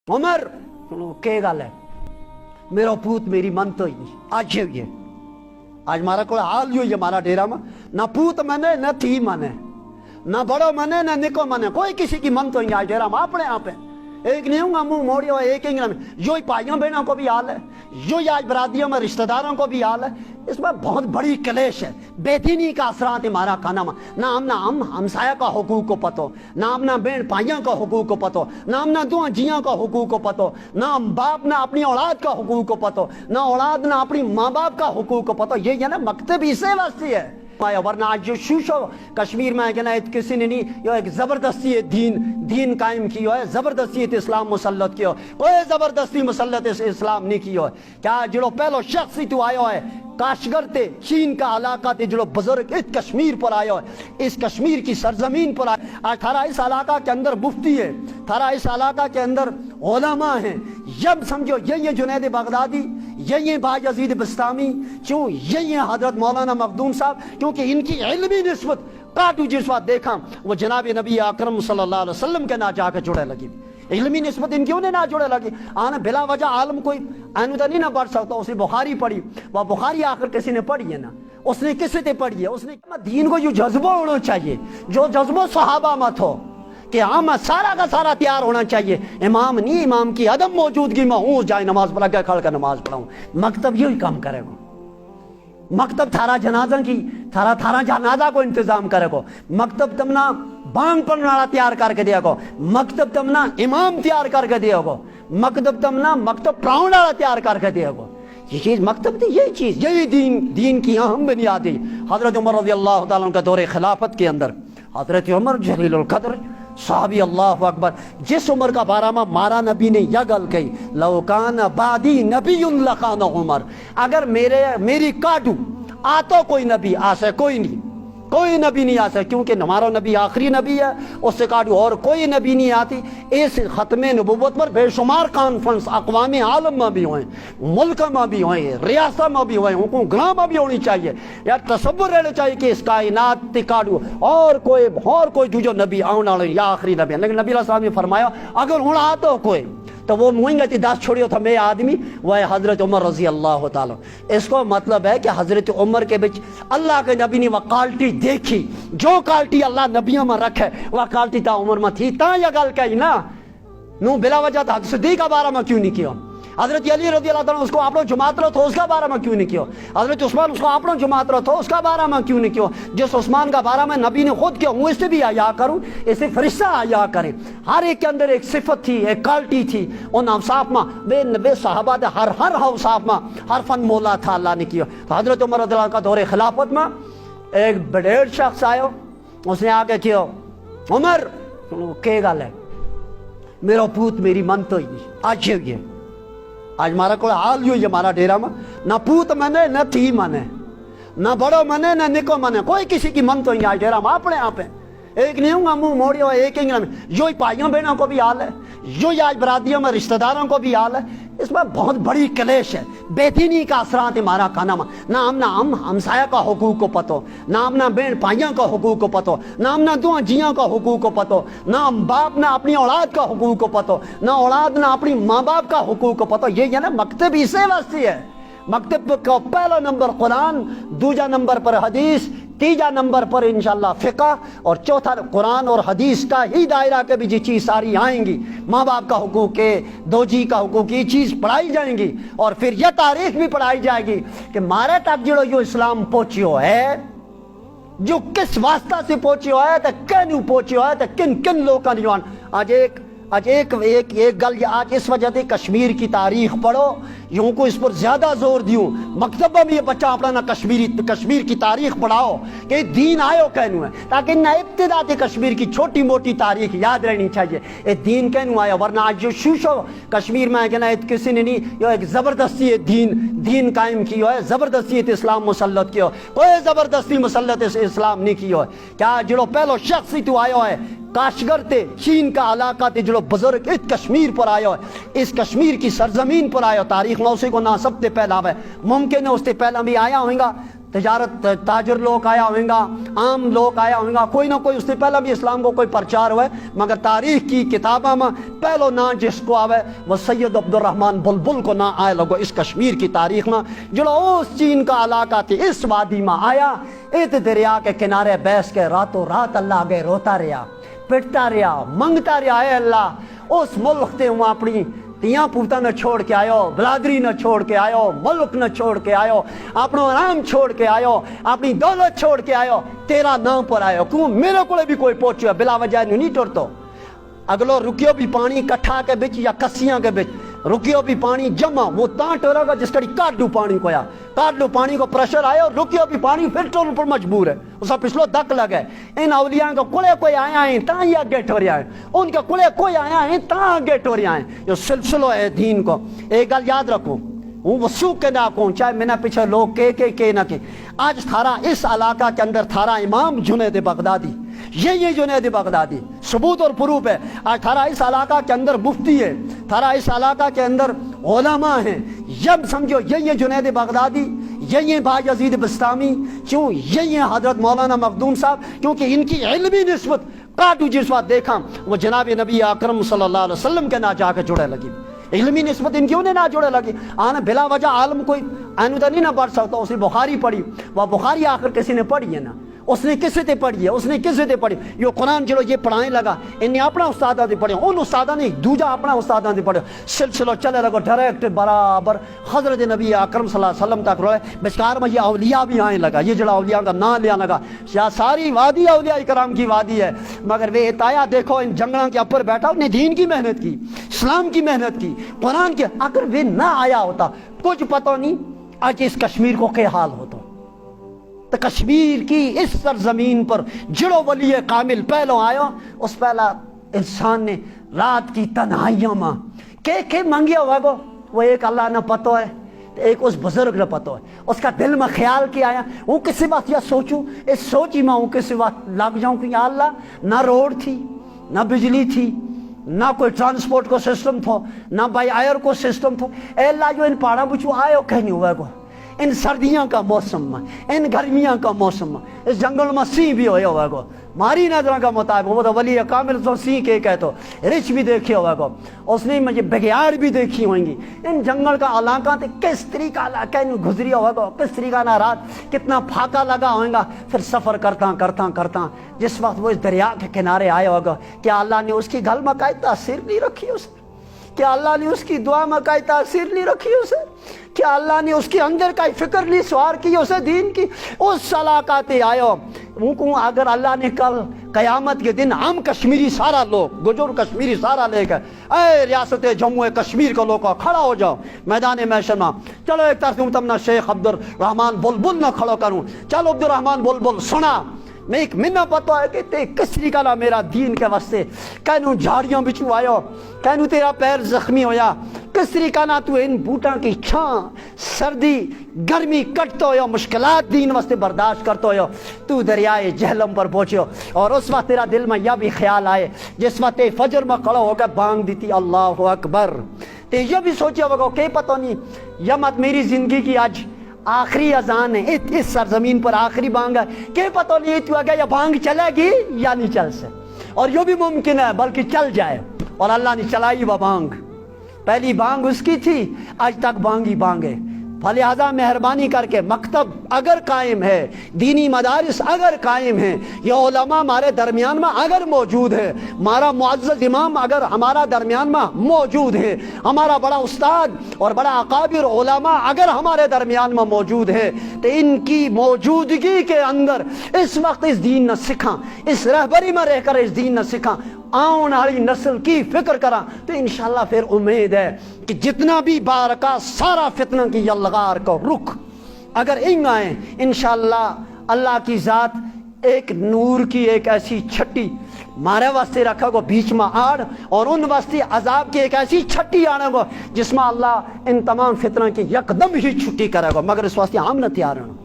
عمر کہ گل ہے میرا پوت میری من تو ہی نہیں آج ہوئی ہے آج مارا کوئی حال ہی ہوئی ہے مارا ڈیرا میں نہ پوت منے نہ تھی منے نہ بڑو منے نہ نکو منے کوئی کسی کی من تو ہی آج ڈیرا میں اپنے آپ ہیں ایک نہیں ہوں گا منہ موڑی ہو ایک ہی جو پائیوں بہنوں کو بھی حال ہے جو آج برادریوں میں رشتہ داروں کو بھی حال ہے اس میں بہت بڑی کلیش ہے بے دینی کا اثرات ہمارا کھانا میں نہ ہم ہمسایہ کا حقوق کو پتو نہ ہم نہ بہن پائیوں کا حقوق کو پتو نہ ہم نہ دو جیاں کا حقوق کو پتو نہ باپ نہ اپنی اولاد کا حقوق کو پتو نہ اولاد نہ اپنی ماں باپ کا حقوق کو پتو یہ ہے نا مکتب اسے واسطے ہے ورنہ آج جو شوشو کشمیر میں کہنا ہے کسی نے نہیں یہ ایک زبردستی دین قائم کی ہے زبردستی اسلام مسلط کیا کوئی زبردستی مسلط اسلام نہیں کیا ہے کیا جڑو پہلو شخص ہی تو آیا ہے کاشگر تے چین کا علاقہ تے جڑو بزرگ اس کشمیر پر آیا ہے اس کشمیر کی سرزمین پر آیا آج تھارا اس علاقہ کے اندر مفتی ہے تھارا اس علاقہ کے اندر علماء ہیں جب سمجھو یہ جنید بغدادی یہ باجزید بستامی کیوں یہ حضرت مولانا مخدوم صاحب کیونکہ ان کی علمی نسبت کاٹو جس وقت دیکھا وہ جناب نبی اکرم صلی اللہ علیہ وسلم کے نہ جا کے جڑے لگی علمی نسبت ان کیوں نہ جڑے لگی آنا بلا وجہ عالم کوئی اینودہ نہیں نہ پڑھ سکتا اس نے بخاری پڑھی وہ بخاری آخر کسی نے پڑھی ہے نا اس نے کسی نے پڑھی ہے اس نے دین کو جو جذبہ ہونا چاہیے جو جذبہ صحابہ مت ہو کہ ہاں سارا کا سارا تیار ہونا چاہیے امام نہیں امام کی عدم موجودگی میں ہوں جائے نماز پڑھا کے کھڑ کر نماز پڑھاؤں مکتب یہی کام کرے گا مکتب تھارا جنازہ کی تھارا جنازہ کو انتظام کرے گا مکتب تمنا بانگ پڑھنے والا تیار کر کے دیا گو مکتب تمنا امام تیار کر کے دیا گو مکتب تمنا مکتب پڑھاؤں والا تیار کر کے دیا گو یہ چیز مکتب تھی یہی چیز یہی دین کی اہم بنیادی حضرت عمر رضی اللہ تعالیٰ کا دور خلافت کے اندر حضرت عمر جلیل القدر صحابی اللہ اکبر جس عمر کا بارہ میں مارا نبی نے یہ گل کہی لو کان بعدی نبی لکان عمر اگر میری کاٹو آتو کوئی نبی آسے کوئی نبی نہیں آسے کیونکہ ہمارا نبی آخری نبی ہے اس سے کاٹو اور کوئی نبی نہیں آتی اس ختم نبوت پر بے شمار کانفرنس اقوام عالم میں بھی ہوئے ملک میں بھی ہوئے ریاست میں بھی ہوئے حکومت میں بھی ہونی چاہیے یا تصور رہنا چاہیے کہ اس کائنات تے کاٹو اور کوئی جو نبی آنے والے یا آخری نبی ہے لیکن نبی علیہ السلام نے فرمایا اگر ہوں آتا کوئی تو وہ موئیں گا تھی 10 چھوڑیو تھا میں آدمی وہ ہے حضرت عمر رضی اللہ تعالیٰ اس کو مطلب ہے کہ حضرت عمر کے بچ اللہ کے نبی نے وہ کوالٹی دیکھی جو کوالٹی اللہ نبیوں میں رکھے وہ کوالٹی تا عمر میں تھی تا یہ گل کہی نا نو بلا وجہ تھا صدیق کا بارہ میں کیوں نہیں کیا حضرت علی رضی اللہ تعالیٰ اس کو آپ لوگ جماعت رہو تو اس کا بارہ میں کیوں نہیں کیا حضرت عثمان اس کو آپ لوگ جماعت رہو تو اس کا بارہ میں کیوں نہیں کیا جس عثمان کا بارہ میں نبی نے خود کیا ہوں اس سے بھی آیا کروں اس سے فرشتہ آیا کریں ہر ایک کے اندر ایک صفت تھی ایک کوالٹی تھی ان اوصاف میں بے صحابہ دے ہر اوصاف میں ہر فن مولا تھا اللہ نے کیا تو حضرت عمر رضی اللہ کا دور خلافت میں ایک بڑیر شخص آیا اس نے آگے کیا عمر کہ گل ہے میرا پوت میری من تو ہی نہیں آج ہوئی ہے آج مارا کوئی حال ہی ہوئی ہے مارا ڈیرا میں نہ پوت منے نہ تھی منے نہ بڑو منے نہ نکو منے کوئی کسی کی من تو ہی آج ڈیرا میں اپنے آپ ہیں ایک نہیں ہوں گا منہ موڑی ہو ایک ہی جو پائیوں بہنوں کو بھی حال ہے جو آج برادریوں میں رشتہ داروں کو بھی حال ہے اس میں بہت بڑی کلیش ہے بے دینی کا اثرات ہمارا کھانا میں نہ ہم ہمسایہ کا حقوق کو پتو نہ ہم نہ بہن پائیوں کا حقوق کو پتو نہ ہم نہ دو جیاں کا حقوق کو پتو نہ باپ نہ اپنی اولاد کا حقوق کو پتو نہ اولاد نہ اپنی ماں باپ کا حقوق کو پتو یہ ہے نا مکتب اسے واسطے ہے مکتب کا پہلا نمبر قرآن دوجا نمبر پر حدیث تیجا نمبر پر انشاءاللہ فقہ اور چوتھا قرآن اور حدیث کا ہی دائرہ کے بھی یہ چیز ساری آئیں گی ماں باپ کا حقوق کے دو جی کا حقوق یہ چیز پڑھائی جائیں گی اور پھر یہ تاریخ بھی پڑھائی جائے گی کہ مارے تک جڑو جو اسلام پہنچیو ہے جو کس واسطہ سے پہنچیو ہے تو کینوں پہنچیو ہے تو کن لوگوں نے آج ایک گل آج اس وجہ سے کشمیر کی تاریخ پڑھو یوں کو اس پر زیادہ زور دیوں مکتبہ میں یہ بچہ اپنا نہ کشمیر کی تاریخ پڑھاؤ کہ دین آئیو کہنوں ہے تاکہ نہ ابتدا سے کشمیر کی چھوٹی موٹی تاریخ یاد رہنی چاہیے یہ دین کہنوں آیا ورنہ آج جو شوشو کشمیر میں کہنا ہے کسی نے نہیں یہ ایک زبردستی دین قائم کیا ہے زبردستی اسلام مسلط کیا کوئی زبردستی مسلط اسلام نہیں کیا ہے کیا جڑو پہلو شخص ہی تو آیا ہے کاشگر تے چین کا علاقہ تے جڑو بزرگ اس کشمیر پر آیا ہے اس کشمیر کی سرزمین پر آیا تاریخ میں اسی کو نہ سب تے پہلا ہے ممکن ہے اس تے پہلا بھی آیا ہوئیں گا तजारत ताजर लोग आया होगा, आम लोग आया होगा, कोई ना कोई उससे पहले भी इस्लाम को कोई प्रचार हुआ, मगर तारीख की किताबों में पहलो ना जिसको आवे वह सैयद अब्दुर्रहमान बुलबुल को ना आए लगो इस कश्मीर की तारीख में, जो उस चीन का इलाका थी इस वादी में आया, इत दरिया के किनारे बैस के रातों रात अल्लाह आगे रोता रहा, पिटता रहा, मंगता रहा, है अल्लाह उस मुल्क ते वहाँ अपनी तिया पूता न छोड़ के आयो, बलादरी न छोड़ के आयो, मुल्क न छोड़ के आयो, अपनो आराम छोड़ के आयो, अपनी दौलत छोड़ के आयो, तेरा नाम पर आयो, क्यों मेरे को भी कोई पहुंचो बिला वजह नहीं टुरतो। अगलो रुकियो भी पानी कट्ठा के बिच या कसियां के बिच रुकियो भी पानी जमा वो ता टोरेगा जिस कड़ी काट दू पानी को, या काट दू पानी को प्रेशर आयो, रुकियो भी पानी फिर टोर पर मजबूर है, उसका पिछलो दक लगे। इन अवलिया का कुले कोई आया है ता ही आगे टोरिया है, उनके कुले कोई आया है ता आगे टोरिया है, जो सिलसिलो है दीन को। एक गल याद रखो, वो वसू के ना को चाहे मैंने पीछे लोग के ना के, आज थारा इस इलाका के अंदर थारा इमाम जुनैद बगदादी, ये जुनैद बगदादी सबूत और प्रूफ है। आज थारा इस इलाका के अंदर मुफ्ती है, थारा इस इलाका के अंदर उलमा हैं, जब समझो ये जुनैद बगदादी, ये बायजीद बस्तामी, क्यों ये हजरत मौलाना मखदूम साहब, क्योंकि इनकी इल्मी निस्बत काटू जिस बात देखा वो जनाब नबी अकरम सल्लल्लाहु अलैहि वसल्लम के ना जाके जुड़े लगी, इल्मी निस्बत इनकी उन्हें ना जुड़े लगी। आने बिला वजह आलम कोई आनुदा नहीं ना बढ़ सकता, उसने बुखारी पढ़ी, वह बुखारी आखिर किसी ने पढ़ी है ना, उसने किसी से पढ़ी है, उसने किसी से पढ़ी, यो कुरान चलो ये पढ़ाने लगा, इन्हें अपना उस्तादा से पढ़े, उन उस्तादा ने दूजा अपना उस्तादा से पढ़े, सिलसिलो चले लगो डायरेक्ट बराबर हजरत नबी अकरम सल्लल्लाहु अलैहि वसल्लम तक रोए। बेकार में ये अवलिया भी आने लगा, ये जड़ा अवलिया का नाम लिया लगा, सारी वादी अवलिया कराम की वादी है, मगर वे इताया देखो इन जंगलों के ऊपर बैठा, उन्हें दीन की मेहनत की, इस्लाम की मेहनत की, कुरान की, अगर वे ना आया होता कुछ पता नहीं आज इस कश्मीर को क्या हाल होता। तो कश्मीर की इस सरजमीन पर जड़ो वली कामिल पहलो आयो, उस पहला इंसान ने रात की तन्हाइयों में के मांगिया होगा, वो एक अल्लाह ने पता है, एक उस बुजुर्ग ने पता है, उसका दिल में ख्याल किया आया, वो किसी बात या सोचूं, इस सोची में वो किसी बात लग जाऊं कि या अल्लाह ना रोड थी, ना बिजली थी, ना कोई ट्रांसपोर्ट को सिस्टम थो, ना बाई एयर को सिस्टम थो, अल्लाह जो इन पहाड़ा बुछू आयो कहीं नहीं हुआ को, इन सर्दियों का मौसम में, इन गर्मियों का मौसम में, इस जंगल में सिंह भी होया हुआ को, मारी नजर का मुताबिक वो तो वली कामिल तो सिंह के कहते रिच भी देखे हुआ को, उसने मुझे बघियाड़ भी देखी होंगी। इन जंगल का इलाका तो किस तरीका इलाका गुजरी हुआ को, किस तरीका ना रात कितना फाका लगा होगा, फिर सफर करता करता करता जिस वक्त वो इस दरिया के किनारे आया होगा, क्या अल्लाह ने उसकी गल में कोई तासीर नहीं रखी उसे, क्या अल्लाह ने उसकी दुआ में कोई तासीर नहीं रखी उसे, क्या अल्लाह ने उसके अंदर का फिक्र नहीं सवार की उसे दीन की, उस सलाकाते आयो। उनको अगर अल्लाह ने कल कयामत के दिन हम कश्मीरी सारा लोग गुजर कश्मीरी सारा लेकर ए रियासत जम्मू कश्मीर के लोग खड़ा हो जाओ मैदान मैशर में, चलो एक तरफ तुम ना शेख अब्दुल रहमान बुलबुल ना खड़ो करूं, चलो अब्दुल रहमान बुलबुल सुना, मैं एक मिन्ना पता है कि ते किस तरीका ना मेरा दीन के वास्ते कहनू झाड़ियों बिचू आयो, कहनू तेरा पैर जख्मी होया, किस तरीका ना तू इन बूटा की छां सर्दी गर्मी कटतो हो, मुश्किलात दीन वास्ते बर्दाश्त करतो हो, तू दरियाए जहलम पर पहुंचो। और उस वक्त तेरा दिल में यह भी ख्याल आए जिस वक्त फजर में खड़ा होकर बांग दी थी अल्लाह अकबर, ते यह भी सोचा होगा के पता नहीं यह मत मेरी जिंदगी की आज आखिरी अजान है, इस सरजमीन पर आखिरी बांग है, के पता नहीं तू अगर यह बांग चलेगी या नहीं चल से, और यो भी मुमकिन है बल्कि चल जाए, और अल्लाह ने चलाई वह बांग, पहली बांग उसकी थी, आज तक बांग ही बांग है। फलिहाजा मेहरबानी करके मकतब अगर कायम है, दीनी मदारिस अगर कायम है, या उलमा हमारे दरमियान में अगर मौजूद है, हमारा मुअज़्ज़ज़ इमाम अगर हमारा दरमियान में मौजूद है, हमारा बड़ा उस्ताद और बड़ा अकाबिर उलमा अगर हमारे दरमियान में मौजूद है, तो इनकी मौजूदगी के अंदर इस वक्त इस दीन न सीखा, इस रहबरी में रहकर इस दीन न सीखा, आने वाली नस्ल की फिक्र करा, तो इंशाल्लाह फिर उम्मीद है कि जितना भी बारका सारा फितना की यलगार को रुख अगर इन आए, इंशाल्लाह अल्लाह की जात एक नूर की एक ऐसी छट्टी मारे वास्ते रखा को बीच में आड़, और उन वास्ते अजाब की एक ऐसी छट्टी आने को जिसमें अल्लाह इन तमाम फितना की यकदम ही छुट्टी करेगा, मगर इस वास्ते हम न तैयार हैं।